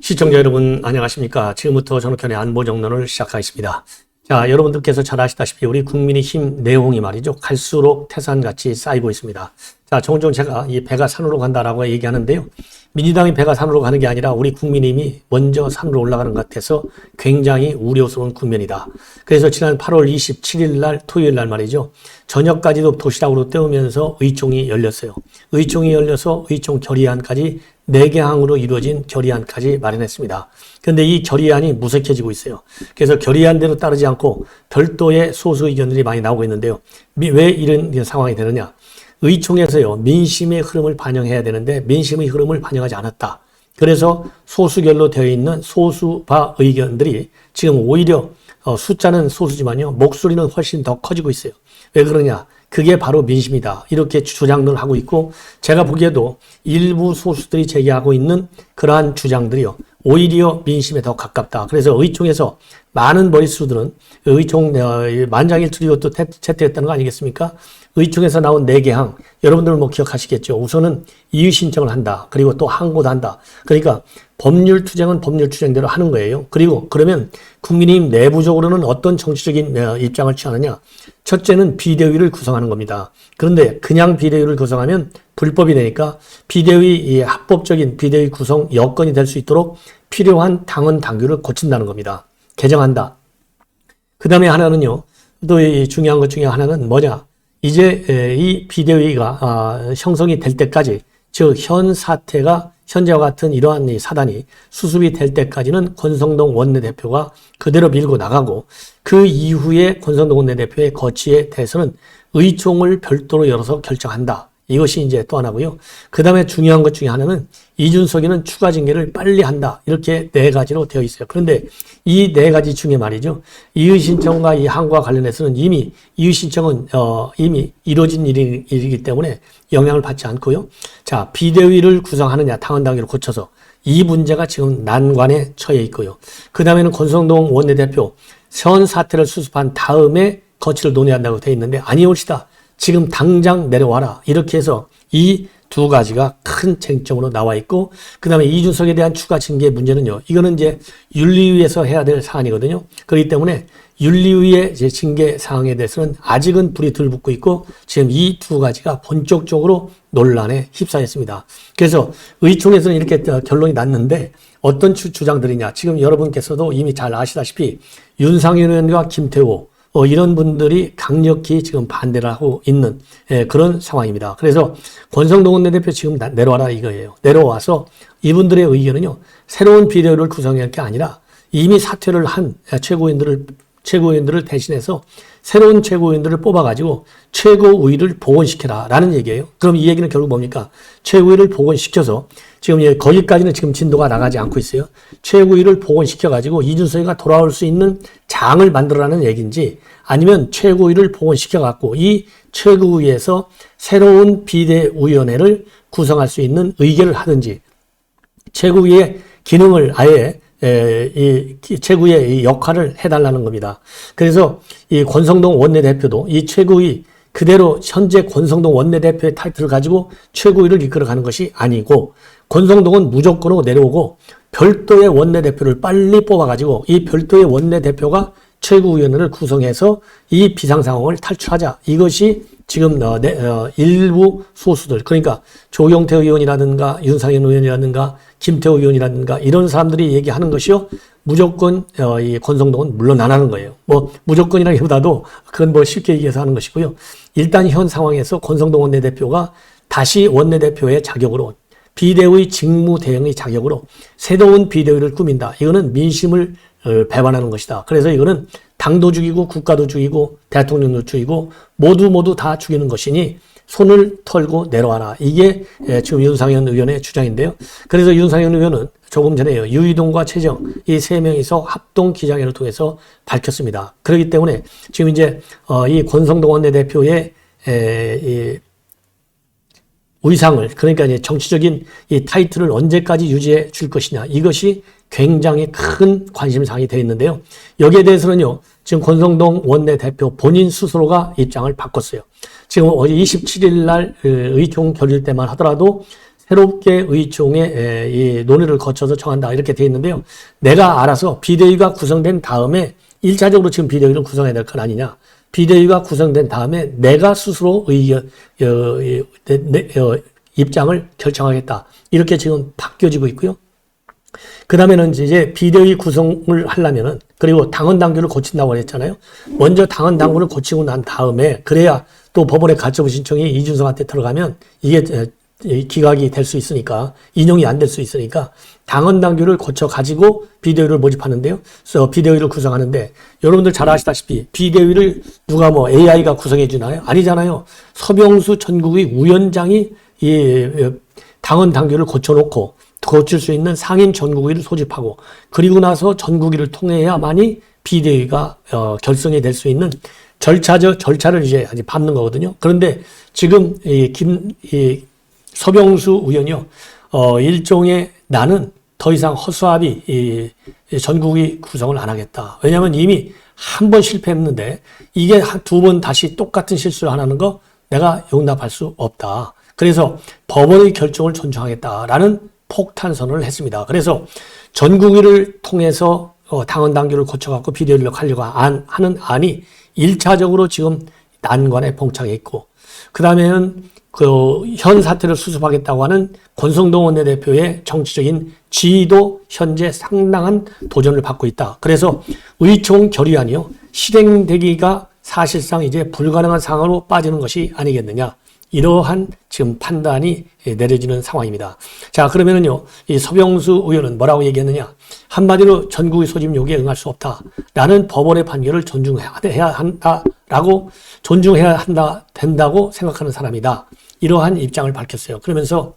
시청자 여러분 안녕하십니까. 지금부터 전욱현의 안보정론을 시작하겠습니다. 자, 여러분들께서 잘 아시다시피 우리 국민의힘 내홍이 말이죠. 갈수록 태산같이 쌓이고 있습니다. 자, 종종 제가 이 배가 산으로 간다라고 얘기하는데요. 민주당이 배가 산으로 가는 게 아니라 우리 국민의힘이 먼저 산으로 올라가는 것 같아서 굉장히 우려스러운 국면이다. 그래서 지난 8월 27일 날 토요일 날 말이죠. 저녁까지도 도시락으로 때우면서 의총이 열렸어요. 의총이 열려서 의총 결의안까지 4개 항으로 이루어진 결의안까지 마련했습니다. 그런데 이 결의안이 무색해지고 있어요. 그래서 결의안대로 따르지 않고 별도의 소수 의견들이 많이 나오고 있는데요. 왜 이런 상황이 되느냐. 의총에서요. 민심의 흐름을 반영해야 되는데 민심의 흐름을 반영하지 않았다. 그래서 소수결로 되어 있는 소수파 의견들이 지금 오히려 숫자는 소수지만요. 목소리는 훨씬 더 커지고 있어요. 왜 그러냐. 그게 바로 민심이다. 이렇게 주장을 하고 있고 제가 보기에도 일부 소수들이 제기하고 있는 그러한 주장들이요. 오히려 민심에 더 가깝다. 그래서 의총에서 많은 머릿수들은 의총 만장일치로 또 채택했다는 거 아니겠습니까? 의총에서 나온 4개 항 여러분들은 뭐 기억하시겠죠. 우선은 이의 신청을 한다. 그리고 또 항고도 한다. 그러니까 법률 투쟁은 법률 투쟁대로 하는 거예요. 그리고 그러면 국민의힘 내부적으로는 어떤 정치적인 입장을 취하느냐. 첫째는 비대위를 구성하는 겁니다. 그런데 그냥 비대위를 구성하면 불법이 되니까 비대위 합법적인 비대위 구성 여건이 될 수 있도록 필요한 당헌 당규를 고친다는 겁니다. 개정한다. 그 다음에 하나는요. 또 중요한 것 중에 하나는 뭐냐. 이제 이 비대위가 형성이 될 때까지 즉 현 사태가 현재와 같은 이러한 사단이 수습이 될 때까지는 권성동 원내대표가 그대로 밀고 나가고 그 이후에 권성동 원내대표의 거취에 대해서는 의총을 별도로 열어서 결정한다. 이것이 이제 또 하나고요. 그 다음에 중요한 것 중에 하나는 이준석이는 추가 징계를 빨리 한다. 이렇게 4가지로 되어 있어요. 그런데 이 4가지 중에 말이죠. 이의신청과 이 항과 관련해서는 이미 이의신청은 이미 이루어진 일이기 때문에 영향을 받지 않고요. 자, 비대위를 구성하느냐 당헌당규를 고쳐서 이 문제가 지금 난관에 처해 있고요. 그 다음에는 권성동 원내대표 현 사태를 수습한 다음에 거취를 논의한다고 되어 있는데 아니올시다. 지금 당장 내려와라. 이렇게 해서 이 2가지가 큰 쟁점으로 나와 있고 그 다음에 이준석에 대한 추가 징계 문제는요. 이거는 이제 윤리위에서 해야 될 사안이거든요. 그렇기 때문에 윤리위의 징계 사항에 대해서는 아직은 불이 덜 붙고 있고 지금 이 2가지가 본격적으로 논란에 휩싸였습니다. 그래서 의총에서는 이렇게 결론이 났는데 어떤 주장들이냐. 지금 여러분께서도 이미 잘 아시다시피 윤상현 의원과 김태호 이런 분들이 강력히 지금 반대를 하고 있는 그런 상황입니다. 그래서 권성동 원내대표 지금 내려와라 이거예요. 내려와서 이분들의 의견은요. 새로운 비대위를 구성할 게 아니라 이미 사퇴를 한 최고위원들을 대신해서 새로운 최고위원들을 뽑아가지고 최고위를 복원시켜라 라는 얘기예요. 그럼 이 얘기는 결국 뭡니까? 최고위를 복원시켜서 지금 거기까지는 지금 진도가 나가지 않고 있어요. 최고위를 복원시켜가지고 이준석이가 돌아올 수 있는 장을 만들어라는 얘기인지 아니면 최고위를 복원시켜갖고 이 최고위에서 새로운 비대위원회를 구성할 수 있는 의결을 하든지 최고위의 기능을 아예 이 최고의 역할을 해달라는 겁니다. 그래서 이 권성동 원내대표도 이 최고위 그대로 현재 권성동 원내대표의 타이틀을 가지고 최고위를 이끌어가는 것이 아니고 권성동은 무조건으로 내려오고 별도의 원내대표를 빨리 뽑아가지고 이 별도의 원내대표가 최고위원회를 구성해서 이 비상상황을 탈출하자. 이것이 지금 일부 소수들 그러니까 조경태 의원이라든가 윤상현 의원이라든가 김태호 의원이라든가 이런 사람들이 얘기하는 것이요. 무조건 이 권성동은 물론 안 하는 거예요. 뭐 무조건이라기보다도 그건 뭐 쉽게 얘기해서 하는 것이고요. 일단 현 상황에서 권성동 원내대표가 다시 원내대표의 자격으로 비대위 직무 대행의 자격으로 새로운 비대위를 꾸민다. 이거는 민심을 배반하는 것이다. 그래서 이거는 당도 죽이고 국가도 죽이고 대통령도 죽이고 모두 다 죽이는 것이니 손을 털고 내려와라. 이게 지금 윤상현 의원의 주장인데요. 그래서 윤상현 의원은 조금 전에요. 유이동과 최정 이 3명이서 합동 기자회견을 통해서 밝혔습니다. 그렇기 때문에 지금 이제 이 권성동 원내대표의 이 의상을 그러니까 이제 정치적인 이 타이틀을 언제까지 유지해 줄 것이냐 이것이 굉장히 큰 관심사항이 되어 있는데요. 여기에 대해서는요. 지금 권성동 원내대표 본인 스스로가 입장을 바꿨어요. 지금 어제 27일 날 의총 결의일 때만 하더라도 새롭게 의총의 이 논의를 거쳐서 정한다 이렇게 되어 있는데요. 내가 알아서 비대위가 구성된 다음에 1차적으로 지금 비대위를 구성해야 될 건 아니냐. 비대위가 구성된 다음에 내가 스스로 입장을 결정하겠다. 이렇게 지금 바뀌어지고 있고요. 그 다음에는 이제 비대위 구성을 하려면은, 그리고 당헌 당규를 고친다고 했잖아요. 먼저 당헌 당규를 고치고 난 다음에, 그래야 또 법원에 가처분 신청이 이준석한테 들어가면 이게 기각이 될 수 있으니까, 인용이 안 될 수 있으니까, 당헌 당규를 고쳐 가지고 비대위를 모집하는데요. 그래서 비대위를 구성하는데, 여러분들 잘 아시다시피 비대위를 누가 뭐 AI가 구성해 주나요? 아니잖아요. 서병수 전국위 위원장이 이 당헌 당규를 고쳐놓고 고칠 수 있는 상임 전국위를 소집하고, 그리고 나서 전국위를 통해야만이 비대위가 결성이 될 수 있는 절차를 이제 아직 밟는 거거든요. 그런데 지금 서병수 의원이요, 일종의 나는 더 이상 허수아비 전국위 구성을 안 하겠다. 왜냐하면 이미 한 번 실패했는데 이게 두 번 다시 똑같은 실수를 하는 거 내가 용납할 수 없다. 그래서 법원의 결정을 존중하겠다라는 폭탄 선언을 했습니다. 그래서 전국위를 통해서 당헌 당규를 고쳐갖고 비대위를 하려고 하는 안이 1차적으로 지금 난관에 봉착해 있고, 그 다음에는 현 사태를 수습하겠다고 하는 권성동 원내대표의 정치적인 지위도 현재 상당한 도전을 받고 있다. 그래서 의총 결의안이요, 실행되기가 사실상 이제 불가능한 상황으로 빠지는 것이 아니겠느냐. 이러한 지금 판단이 내려지는 상황입니다. 자, 그러면은요, 이 서병수 의원은 뭐라고 얘기했느냐. 한마디로 전국위 소집 요구에 응할 수 없다. 라는 법원의 판결을 존중해야 된다고 생각하는 사람이다. 이러한 입장을 밝혔어요. 그러면서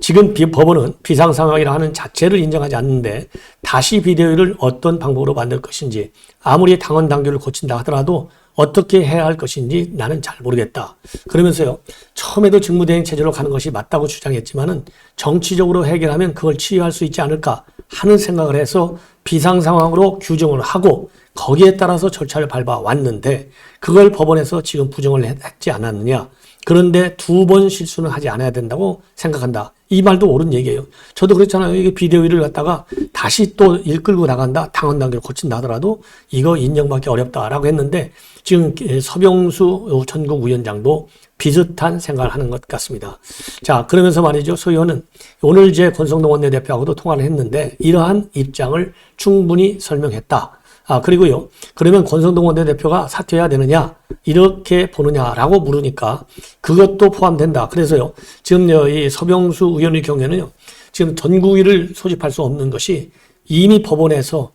지금 법원은 비상상황이라 하는 자체를 인정하지 않는데 다시 비대위를 어떤 방법으로 만들 것인지, 아무리 당헌 당규를 고친다 하더라도 어떻게 해야 할 것인지 나는 잘 모르겠다. 그러면서요, 처음에도 직무대행 체제로 가는 것이 맞다고 주장했지만은 정치적으로 해결하면 그걸 치유할 수 있지 않을까 하는 생각을 해서 비상상황으로 규정을 하고 거기에 따라서 절차를 밟아 왔는데, 그걸 법원에서 지금 부정을 했지 않았느냐. 그런데 두 번 실수는 하지 않아야 된다고 생각한다. 이 말도 옳은 얘기예요. 저도 그랬잖아요. 이게 비대위를 갖다가 다시 또 이끌고 나간다, 당헌 당규를 고친다 하더라도 이거 인정받기 어렵다라고 했는데, 지금 서병수 전국위원장도 비슷한 생각을 하는 것 같습니다. 자, 그러면서 말이죠. 소 의원은 오늘 이제 권성동 원내대표하고도 통화를 했는데 이러한 입장을 충분히 설명했다. 그리고요, 그러면 권성동 원내대표가 사퇴해야 되느냐, 이렇게 보느냐라고 물으니까 그것도 포함된다. 그래서요, 지금 이 서병수 의원의 경우에는요, 지금 전국위를 소집할 수 없는 것이 이미 법원에서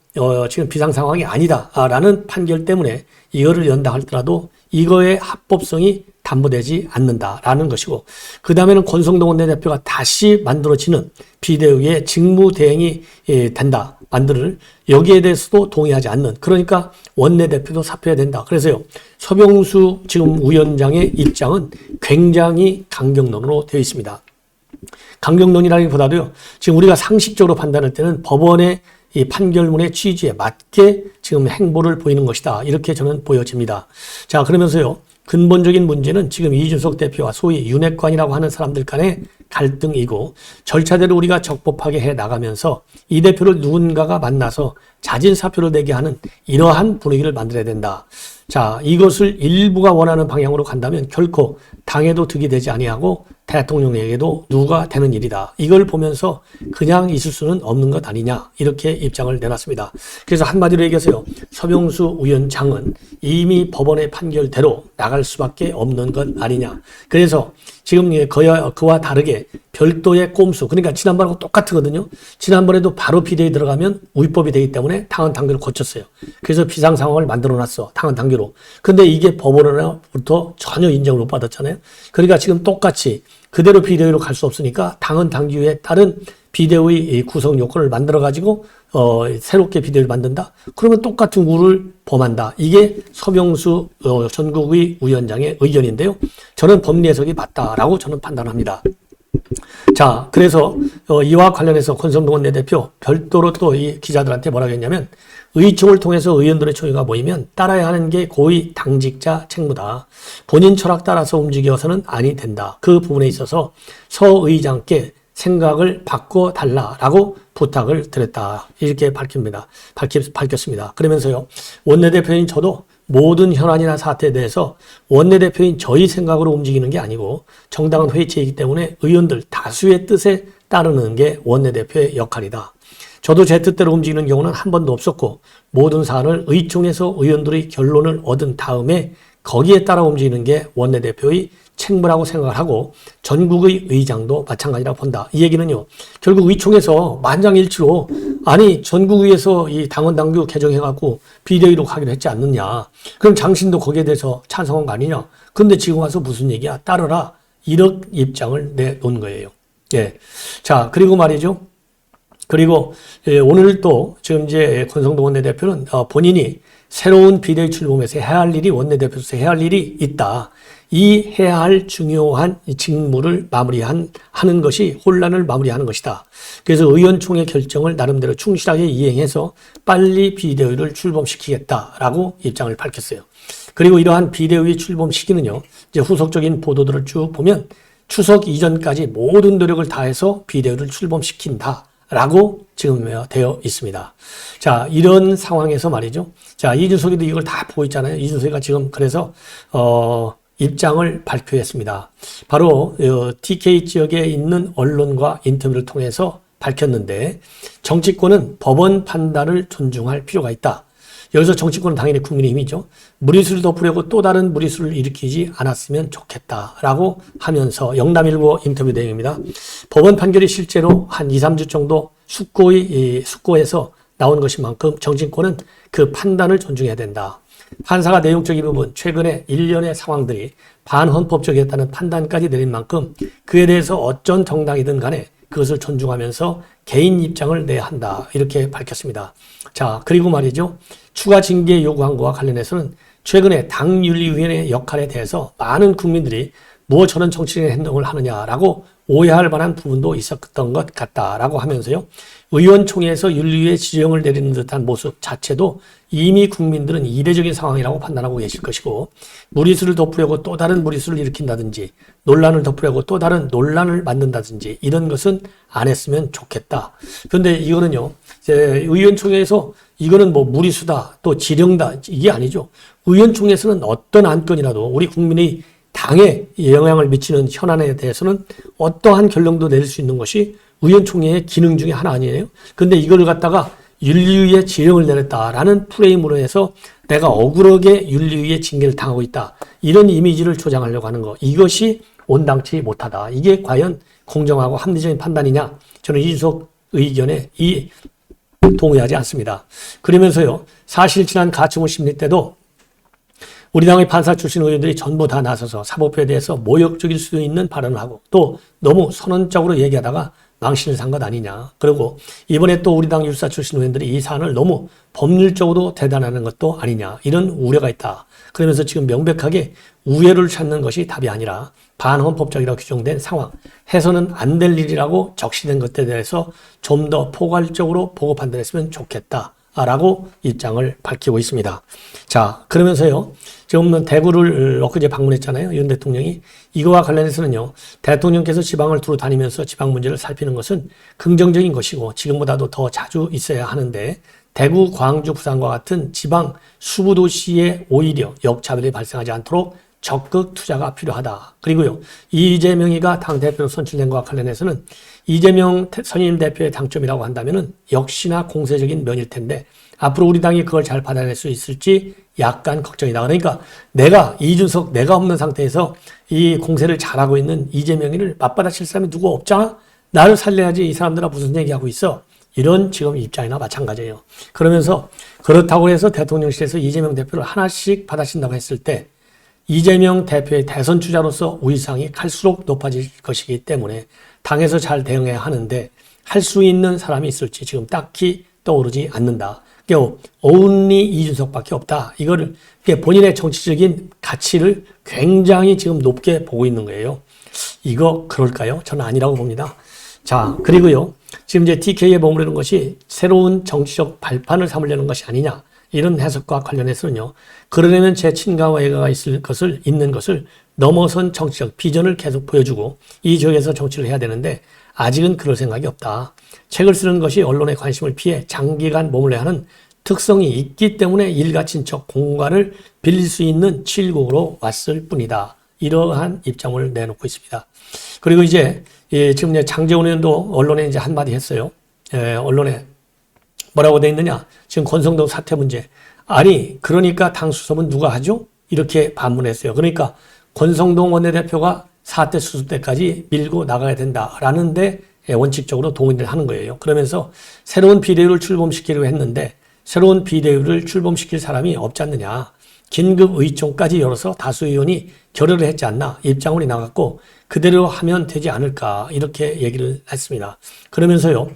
지금 비상 상황이 아니다라는 판결 때문에 이거를 연다 할지라도 이거의 합법성이 담보되지 않는다라는 것이고, 그 다음에는 권성동 원내대표가 다시 만들어지는 비대위의 직무대행이 된다. 여기에 대해서도 동의하지 않는, 그러니까 원내대표도 사퇴해야 된다. 그래서요, 서병수 지금 위원장의 입장은 굉장히 강경론으로 되어 있습니다. 강경론이라기보다도요, 지금 우리가 상식적으로 판단할 때는 법원의 이 판결문의 취지에 맞게 지금 행보를 보이는 것이다. 이렇게 저는 보여집니다. 자, 그러면서요, 근본적인 문제는 지금 이준석 대표와 소위 윤핵관이라고 하는 사람들 간의 갈등이고, 절차대로 우리가 적법하게 해 나가면서 이 대표를 누군가가 만나서 자진 사표를 내게 하는 이러한 분위기를 만들어야 된다. 자, 이것을 일부가 원하는 방향으로 간다면 결코 당에도 득이 되지 아니하고 대통령에게도 누가 되는 일이다. 이걸 보면서 그냥 있을 수는 없는 것 아니냐, 이렇게 입장을 내놨습니다. 그래서 한마디로 얘기해서요, 서병수 위원장은 이미 법원의 판결대로 나갈 수밖에 없는 것 아니냐. 그래서 지금 그와 다르게 별도의 꼼수, 그러니까 지난번하고 똑같거든요. 지난번에도 바로 비대위 들어가면 위법이 되기 때문에 당헌 당규를 고쳤어요. 그래서 비상 상황을 만들어놨어, 당헌 당규로. 근데 이게 법원으로부터 전혀 인정을 못 받았잖아요. 그러니까 지금 똑같이 그대로 비대위로 갈 수 없으니까 당헌 당규에 따른 비대위 구성 요건을 만들어가지고 새롭게 비대위를 만든다? 그러면 똑같은 룰을 범한다. 이게 서병수 전국위 위원장의 의견인데요. 저는 법리 해석이 맞다라고 저는 판단합니다. 자, 그래서 이와 관련해서 권성동 원내대표 별도로 또 이 기자들한테 뭐라고 했냐면, 의총을 통해서 의원들의 총회가 모이면 따라야 하는 게 고위 당직자 책무다. 본인 철학 따라서 움직여서는 아니 된다. 그 부분에 있어서 서 의장께 생각을 바꿔달라라고 부탁을 드렸다. 이렇게 밝혔습니다. 그러면서요, 원내대표인 저도 모든 현안이나 사태에 대해서 원내대표인 저희 생각으로 움직이는 게 아니고 정당은 회의체이기 때문에 의원들 다수의 뜻에 따르는 게 원내대표의 역할이다. 저도 제 뜻대로 움직이는 경우는 한 번도 없었고 모든 사안을 의총에서 의원들의 결론을 얻은 다음에 거기에 따라 움직이는 게 원내대표의 책무라고 생각을 하고 전국의 의장도 마찬가지라고 본다. 이 얘기는요, 결국 의총에서 만장일치로 아니 전국의회에서 이 당원 당규 개정해갖고 비대위로 가기로 했지 않느냐. 그럼 당신도 거기에 대해서 찬성한 거 아니냐. 근데 지금 와서 무슨 얘기야. 따르라. 이런 입장을 내놓은 거예요. 예. 자, 그리고 말이죠. 그리고 오늘 또 지금 이제 권성동 원내대표는 본인이 새로운 비대위 출범해서 해야 할 일이 원내대표로서 해야 할 일이 있다. 이 해야 할 중요한 직무를 하는 것이 혼란을 마무리하는 것이다. 그래서 의원총회 결정을 나름대로 충실하게 이행해서 빨리 비대위를 출범시키겠다라고 입장을 밝혔어요. 그리고 이러한 비대위 출범 시기는요, 이제 후속적인 보도들을 쭉 보면 추석 이전까지 모든 노력을 다해서 비대위를 출범시킨다. 라고 지금 되어 있습니다. 자, 이런 상황에서 말이죠. 자, 이준석이도 이걸 다 보고 있잖아요. 이준석이가 지금 그래서, 입장을 발표했습니다. 바로, TK 지역에 있는 언론과 인터뷰를 통해서 밝혔는데, 정치권은 법원 판단을 존중할 필요가 있다. 여기서 정치권은 당연히 국민의힘이죠. 무리수를 덮으려고 또 다른 무리수를 일으키지 않았으면 좋겠다라고 하면서 영남일보 인터뷰 내용입니다. 법원 판결이 실제로 한 2, 3주 정도 숙고해서 나온 것인 만큼 정치권은 그 판단을 존중해야 된다. 판사가 내용적인 부분, 최근에 일련의 상황들이 반헌법적이었다는 판단까지 내린 만큼 그에 대해서 어떤 정당이든 간에 그것을 존중하면서 개인 입장을 내야 한다. 이렇게 밝혔습니다. 자, 그리고 말이죠. 추가 징계 요구한 것과 관련해서는 최근에 당윤리위원회의 역할에 대해서 많은 국민들이 뭐 저런 정치적인 행동을 하느냐라고 오해할 만한 부분도 있었던 것 같다라고 하면서요. 의원총회에서 윤리위의 지령을 내리는 듯한 모습 자체도 이미 국민들은 이례적인 상황이라고 판단하고 계실 것이고, 무리수를 덮으려고 또 다른 무리수를 일으킨다든지 논란을 덮으려고 또 다른 논란을 만든다든지 이런 것은 안 했으면 좋겠다. 그런데 이거는요, 이제 의원총회에서 이거는 뭐 무리수다 또 지령다 이게 아니죠. 의원총회에서는 어떤 안건이라도 우리 국민의 당에 영향을 미치는 현안에 대해서는 어떠한 결론도 내릴 수 있는 것이 의원총회의 기능 중에 하나 아니에요. 근데 이걸 갖다가 윤리위의 지령을 내렸다라는 프레임으로 해서 내가 억울하게 윤리위의 징계를 당하고 있다. 이런 이미지를 조장하려고 하는 거. 이것이 온당치 못하다. 이게 과연 공정하고 합리적인 판단이냐? 저는 이준석 의견에 동의하지 않습니다. 그러면서요. 사실 지난 가처분 심리 때도 우리 당의 판사 출신 의원들이 전부 다 나서서 사법부에 대해서 모욕적일 수도 있는 발언을 하고 또 너무 선언적으로 얘기하다가 망신을 산 것 아니냐. 그리고 이번에 또 우리 당 유사 출신 의원들이 이 사안을 너무 법률적으로 대단하는 것도 아니냐. 이런 우려가 있다. 그러면서 지금 명백하게 우회를 찾는 것이 답이 아니라 반헌법적이라고 규정된 상황, 해서는 안 될 일이라고 적시된 것에 대해서 좀 더 포괄적으로 보고 판단했으면 좋겠다. 라고 입장을 밝히고 있습니다. 자, 그러면서요. 지금 대구를 엊그제 방문했잖아요. 윤 대통령이. 이거와 관련해서는요. 대통령께서 지방을 두루 다니면서 지방 문제를 살피는 것은 긍정적인 것이고 지금보다도 더 자주 있어야 하는데 대구, 광주, 부산과 같은 지방 수부도시에 오히려 역차별이 발생하지 않도록 적극 투자가 필요하다. 그리고요. 이재명이가 당대표로 선출된 것과 관련해서는 이재명 선임 대표의 당점이라고 한다면은 역시나 공세적인 면일 텐데 앞으로 우리 당이 그걸 잘 받아낼 수 있을지 약간 걱정이다. 그러니까 이준석 내가 없는 상태에서 이 공세를 잘하고 있는 이재명이를 맞받아칠 사람이 누구 없잖아? 나를 살려야지 이 사람들아 무슨 얘기하고 있어? 이런 지금 입장이나 마찬가지예요. 그러면서 그렇다고 해서 대통령실에서 이재명 대표를 하나씩 받아친다고 했을 때 이재명 대표의 대선 주자로서 위상이 갈수록 높아질 것이기 때문에 당에서 잘 대응해야 하는데 할 수 있는 사람이 있을지 지금 딱히 떠오르지 않는다. 그러니까 only 이준석밖에 없다. 이거를 본인의 정치적인 가치를 굉장히 지금 높게 보고 있는 거예요. 이거 그럴까요? 저는 아니라고 봅니다. 자, 그리고요. 지금 이제 TK에 머무르는 것이 새로운 정치적 발판을 삼으려는 것이 아니냐. 이런 해석과 관련해서는요. 그러려면 제 친가와 애가가 있는 것을 넘어선 정치적 비전을 계속 보여주고 이 지역에서 정치를 해야 되는데 아직은 그럴 생각이 없다. 책을 쓰는 것이 언론의 관심을 피해 장기간 머물러야 하는 특성이 있기 때문에 일가 친척 공간을 빌릴 수 있는 칠곡으로 왔을 뿐이다. 이러한 입장을 내놓고 있습니다. 그리고 이제 지금 이제 장제원 의원도 언론에 이제 한마디 했어요. 언론에 뭐라고 돼 있느냐? 지금 권성동 사퇴 문제. 아니, 그러니까 당 수습은 누가 하죠? 이렇게 반문했어요. 그러니까 권성동 원내대표가 사퇴 수습 때까지 밀고 나가야 된다라는데 원칙적으로 동의를 하는 거예요. 그러면서 새로운 비대위를 출범시키려고 했는데 새로운 비대위를 출범시킬 사람이 없지 않느냐. 긴급 의총까지 열어서 다수 의원이 결의를 했지 않나. 입장문이 나갔고 그대로 하면 되지 않을까. 이렇게 얘기를 했습니다. 그러면서요.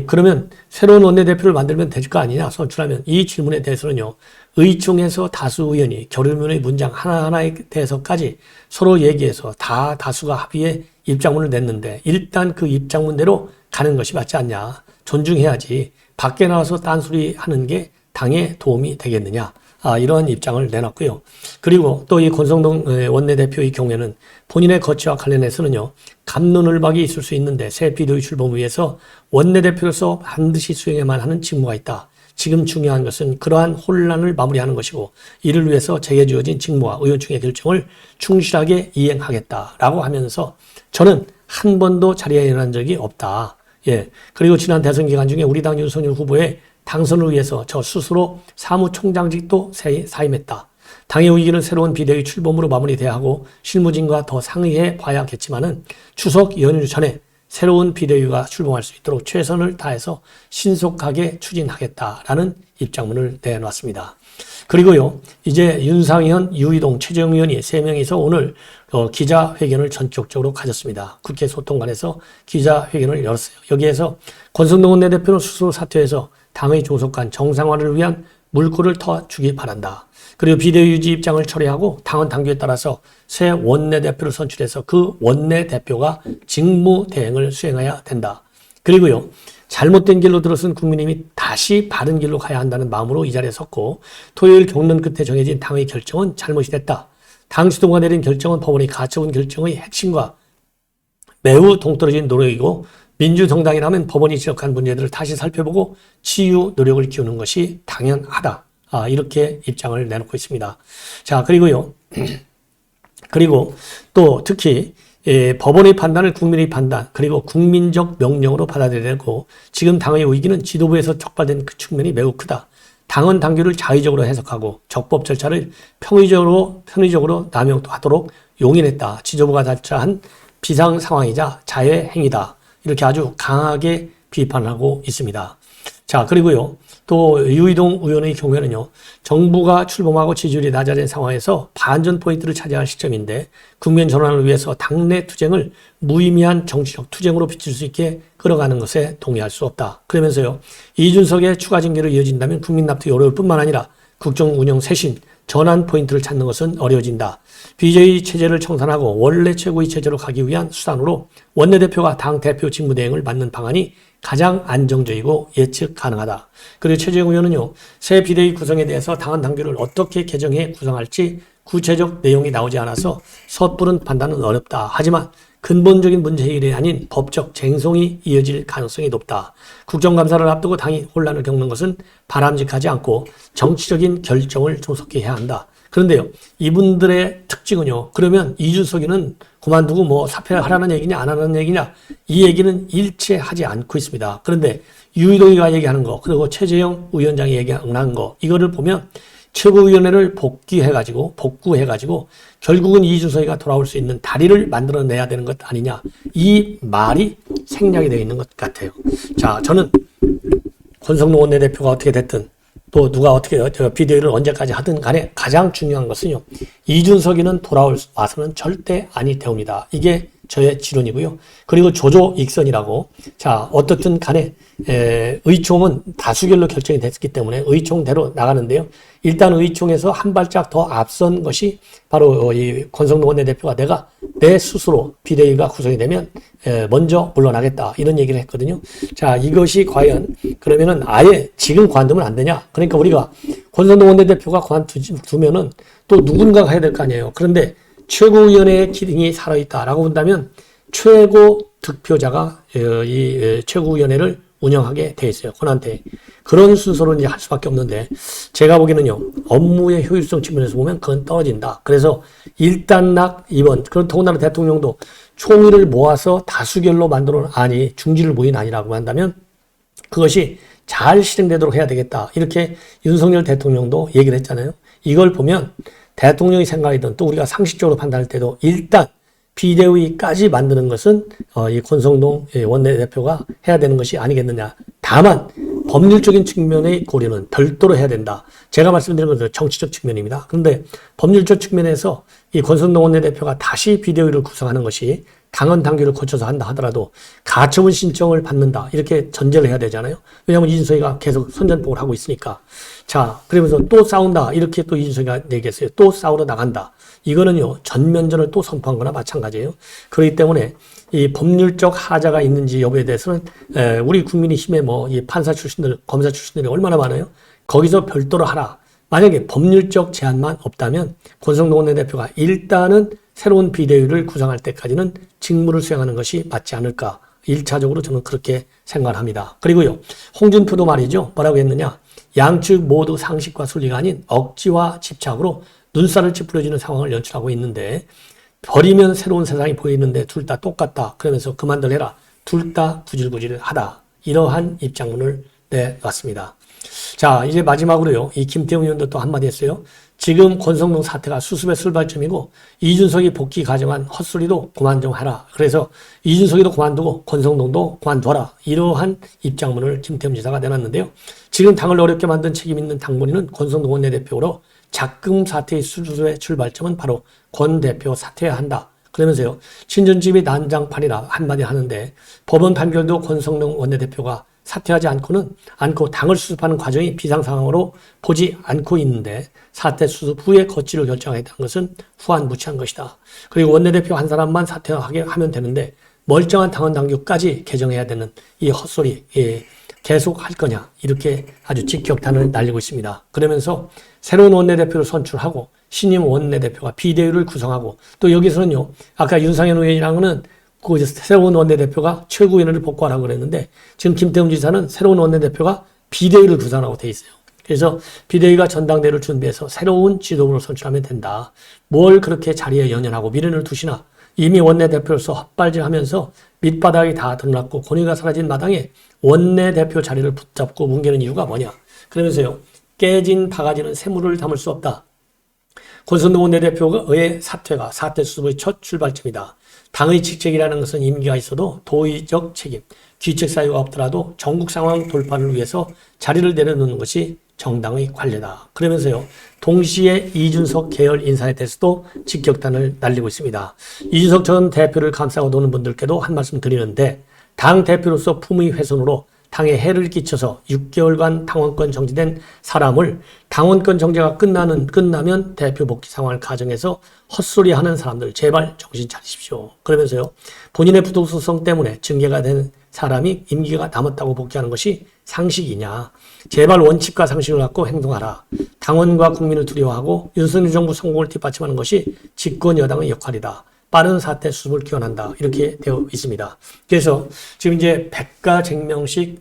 그러면 새로운 원내대표를 만들면 될 거 아니냐. 선출하면. 이 질문에 대해서는요. 의총에서 다수 의원이 결의문의 문장 하나하나에 대해서까지 서로 얘기해서 다수가 합의해 입장문을 냈는데 일단 그 입장문대로 가는 것이 맞지 않냐. 존중해야지. 밖에 나와서 딴소리 하는 게 당에 도움이 되겠느냐. 이러한 입장을 내놨고요. 그리고 또 이 권성동 원내대표의 경우에는 본인의 거취와 관련해서는요. 갑론을박이 있을 수 있는데 새 비대위 출범을 위해서 원내대표로서 반드시 수행해야만 하는 직무가 있다. 지금 중요한 것은 그러한 혼란을 마무리하는 것이고 이를 위해서 제게 주어진 직무와 의원총회 결정을 충실하게 이행하겠다라고 하면서 저는 한 번도 자리에 일어난 적이 없다. 예. 그리고 지난 대선 기간 중에 우리 당 윤석열 후보의 당선을 위해서 저 스스로 사무총장직도 사임했다. 당의 위기는 새로운 비대위 출범으로 마무리돼야 하고 실무진과 더 상의해 봐야겠지만은 추석 연휴 전에 새로운 비대위가 출범할 수 있도록 최선을 다해서 신속하게 추진하겠다라는 입장문을 내놨습니다. 그리고요, 이제 윤상현, 유이동, 최재형 의원이 3명이서 오늘 기자회견을 전격적으로 가졌습니다. 국회 소통관에서 기자회견을 열었어요. 여기에서 권성동 원내대표는 스스로 사퇴해서 당의 종속관 정상화를 위한 물꼬를 터주기 바란다. 그리고 비대위 유지 입장을 철회하고 당헌 당규에 따라서 새 원내대표를 선출해서 그 원내대표가 직무 대행을 수행해야 된다. 그리고요, 잘못된 길로 들어선 국민의힘이 다시 바른 길로 가야 한다는 마음으로 이 자리에 섰고 토요일 경론 끝에 정해진 당의 결정은 잘못이 됐다. 당 지도부가 내린 결정은 법원의 가처분 결정의 핵심과 매우 동떨어진 노력이고 민주정당이라면 법원이 지적한 문제들을 다시 살펴보고 치유 노력을 기우는 것이 당연하다. 이렇게 입장을 내놓고 있습니다. 자, 그리고요. 그리고 또 특히 법원의 판단을 국민의 판단 그리고 국민적 명령으로 받아들여야 되고 지금 당의 위기는 지도부에서 촉발된 그 측면이 매우 크다. 당헌 당규를 자의적으로 해석하고 적법 절차를 편의적으로 남용하도록 용인했다. 지도부가 자처한 비상 상황이자 자해 행위다. 이렇게 아주 강하게 비판하고 있습니다. 자, 그리고요. 또 유이동 의원의 경우에는요. 정부가 출범하고 지지율이 낮아진 상황에서 반전 포인트를 차지할 시점인데 국면 전환을 위해서 당내 투쟁을 무의미한 정치적 투쟁으로 비칠 수 있게 끌어가는 것에 동의할 수 없다. 그러면서요. 이준석의 추가 징계로 이어진다면 국민 납득이 어려울 뿐만 아니라 국정 운영 쇄신, 전환 포인트를 찾는 것은 어려워진다. BJ 체제를 청산하고 원래 최고의 체제로 가기 위한 수단으로 원내대표가 당대표 직무대행을 맡는 방안이 가장 안정적이고 예측 가능하다. 그리고 최재형 의원은요. 새 비대위 구성에 대해서 당헌 당규를 어떻게 개정해 구성할지 구체적 내용이 나오지 않아서 섣부른 판단은 어렵다. 하지만 근본적인 문제 해결이 아닌 법적 쟁송이 이어질 가능성이 높다. 국정감사를 앞두고 당이 혼란을 겪는 것은 바람직하지 않고 정치적인 결정을 조속히 해야 한다. 그런데요, 이분들의 특징은요, 그러면 이준석이는 그만두고 뭐 사퇴하라는 얘기냐, 안 하라는 얘기냐, 이 얘기는 일체하지 않고 있습니다. 그런데 유이동이가 얘기하는 거, 그리고 최재형 위원장이 얘기하는 거, 이거를 보면 최고위원회를 복구해가지고 결국은 이준석이가 돌아올 수 있는 다리를 만들어내야 되는 것 아니냐. 이 말이 생략이 되어 있는 것 같아요. 자, 저는 권성동 원내대표가 어떻게 됐든 또 누가 어떻게 비대위를 언제까지 하든 간에 가장 중요한 것은요. 이준석이는 돌아와서는 절대 아니 되옵니다. 이게 저의 지론이고요. 그리고 조조익선이라고, 자, 어떻든 간에 의총은 다수결로 결정이 됐기 때문에 의총대로 나가는데요. 일단 의총에서 한 발짝 더 앞선 것이 바로 이 권성동 원내대표가 내 스스로 비대위가 구성이 되면 먼저 물러나겠다, 이런 얘기를 했거든요. 자, 이것이 과연 그러면은 아예 지금 관두면 안 되냐? 그러니까 우리가 권성동 원내대표가 관두면은 또 누군가가 해야 될 거 아니에요. 그런데 최고위원회의 기능이 살아있다라고 본다면 최고 득표자가 이 최고위원회를 운영하게 돼 있어요. 권한테. 그런 순서로 이제 할 수밖에 없는데, 제가 보기에는요, 업무의 효율성 측면에서 보면 그건 떨어진다. 그래서 일단락 2번, 그런 더군다나 대통령도 총의를 모아서 다수결로 만들어 아니, 중지를 모인 아니라고 한다면 그것이 잘 실행되도록 해야 되겠다. 이렇게 윤석열 대통령도 얘기를 했잖아요. 이걸 보면 대통령이 생각이든 또 우리가 상식적으로 판단할 때도 일단 비대위까지 만드는 것은 이 권성동 원내대표가 해야 되는 것이 아니겠느냐. 다만 법률적인 측면의 고려는 별도로 해야 된다. 제가 말씀드린 것은 정치적 측면입니다. 그런데 법률적 측면에서 이 권성동 원내대표가 다시 비대위를 구성하는 것이 당헌 당규를 거쳐서 한다 하더라도 가처분 신청을 받는다, 이렇게 전제를 해야 되잖아요. 왜냐하면 이준석이가 계속 선전포고를 하고 있으니까. 자, 그러면서 또 싸운다, 이렇게 또 이준석이가 얘기했어요. 또 싸우러 나간다. 이거는요, 전면전을 또 선포한 거나 마찬가지예요. 그렇기 때문에 이 법률적 하자가 있는지 여부에 대해서는 우리 국민의힘의 이 판사 출신들, 검사 출신들이 얼마나 많아요. 거기서 별도로 하라. 만약에 법률적 제한만 없다면 권성동 원내대표가 일단은 새로운 비대위를 구성할 때까지는 직무를 수행하는 것이 맞지 않을까. 1차적으로 저는 그렇게 생각을 합니다. 그리고요, 홍준표도 말이죠. 뭐라고 했느냐. 양측 모두 상식과 순리가 아닌 억지와 집착으로 눈살을 찌푸려지는 상황을 연출하고 있는데, 버리면 새로운 세상이 보이는데 둘 다 똑같다. 그러면서 그만들 해라. 둘 다 구질구질하다. 이러한 입장문을 내놨습니다. 자, 이제 마지막으로요, 이 김태훈 의원도 또 한마디 했어요. 지금 권성동 사태가 수습의 출발점이고 이준석이 복귀 가정한 헛소리도 그만 좀 해라. 그래서 이준석이도 그만두고 권성동도 그만둬라. 이러한 입장문을 김태훈 지사가 내놨는데요. 지금 당을 어렵게 만든 책임 있는 당본인은 권성동 원내대표로 작금 사태의 수습의 출발점은 바로 권 대표 사퇴해야 한다. 그러면서요, 친전집이 난장판이라 한마디 하는데 법원 판결도 권성동 원내대표가 사퇴하지 않고 당을 수습하는 과정이 비상상황으로 보지 않고 있는데 사퇴 수습 후에 거취를 결정하겠다는 것은 후한무치한 것이다. 그리고 원내대표 한 사람만 사퇴하게 하면 되는데 멀쩡한 당원 당규까지 개정해야 되는 이 헛소리 계속 할 거냐, 이렇게 아주 직격탄을 날리고 있습니다. 그러면서 새로운 원내대표를 선출하고 신임 원내대표가 비대위를 구성하고 또 여기서는요, 아까 윤상현 의원이랑은 그 새로운 원내대표가 최고위원회를 복구하라고 그랬는데 지금 김태훈 지사는 새로운 원내대표가 비대위를 구성하고 돼 있어요. 그래서 비대위가 전당대회를 준비해서 새로운 지도부를 선출하면 된다. 뭘 그렇게 자리에 연연하고 미련을 두시나. 이미 원내대표로서 헛발질하면서 밑바닥이 다 드러났고 권위가 사라진 마당에 원내대표 자리를 붙잡고 뭉개는 이유가 뭐냐. 그러면서요, 깨진 바가지는 샘물을 담을 수 없다. 권성동 원내대표의 사퇴가 사퇴 수습의 첫 출발점이다. 당의 직책이라는 것은 임기가 있어도 도의적 책임, 귀책 사유가 없더라도 전국 상황 돌파를 위해서 자리를 내려놓는 것이 정당의 관례다. 그러면서요, 동시에 이준석 계열 인사에 대해서도 직격탄을 날리고 있습니다. 이준석 전 대표를 감싸고 노는 분들께도 한 말씀 드리는데, 당 대표로서 품위 훼손으로 당에 해를 끼쳐서 6개월간 당원권 정지된 사람을 당원권 정지가 끝나면 대표 복귀 상황을 가정해서 헛소리하는 사람들 제발 정신 차리십시오. 그러면서요, 본인의 부도덕성 때문에 징계가 된 사람이 임기가 남았다고 복귀하는 것이 상식이냐. 제발 원칙과 상식을 갖고 행동하라. 당원과 국민을 두려워하고 윤석열 정부 성공을 뒷받침하는 것이 집권 여당의 역할이다. 빠른 사태 수습을 기원한다. 이렇게 되어 있습니다. 그래서 지금 이제 백가쟁명식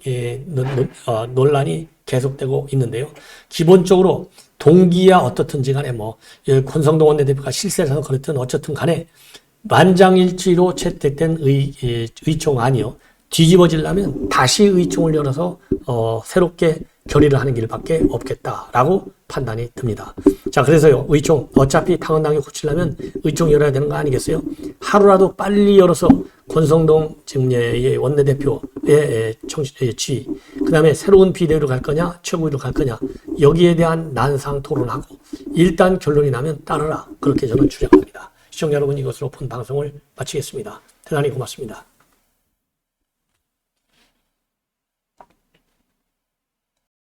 논란이 계속되고 있는데요. 기본적으로 동기야 어떻든지 간에 권성동 원내대표가 실세라서 그렇든 어쨌든 간에 만장일치로 채택된 의총안이요. 뒤집어지려면 다시 의총을 열어서 새롭게 결의를 하는 길밖에 없겠다라고 판단이 듭니다. 자, 그래서요, 의총 어차피 당헌당규 고치려면 의총 열어야 되는 거 아니겠어요? 하루라도 빨리 열어서 권성동 지금의 원내대표의 지위, 그 다음에 새로운 비대위로 갈 거냐, 최고위로 갈 거냐, 여기에 대한 난상 토론하고 일단 결론이 나면 따르라. 그렇게 저는 주장합니다. 시청자 여러분, 이것으로 본 방송을 마치겠습니다. 대단히 고맙습니다.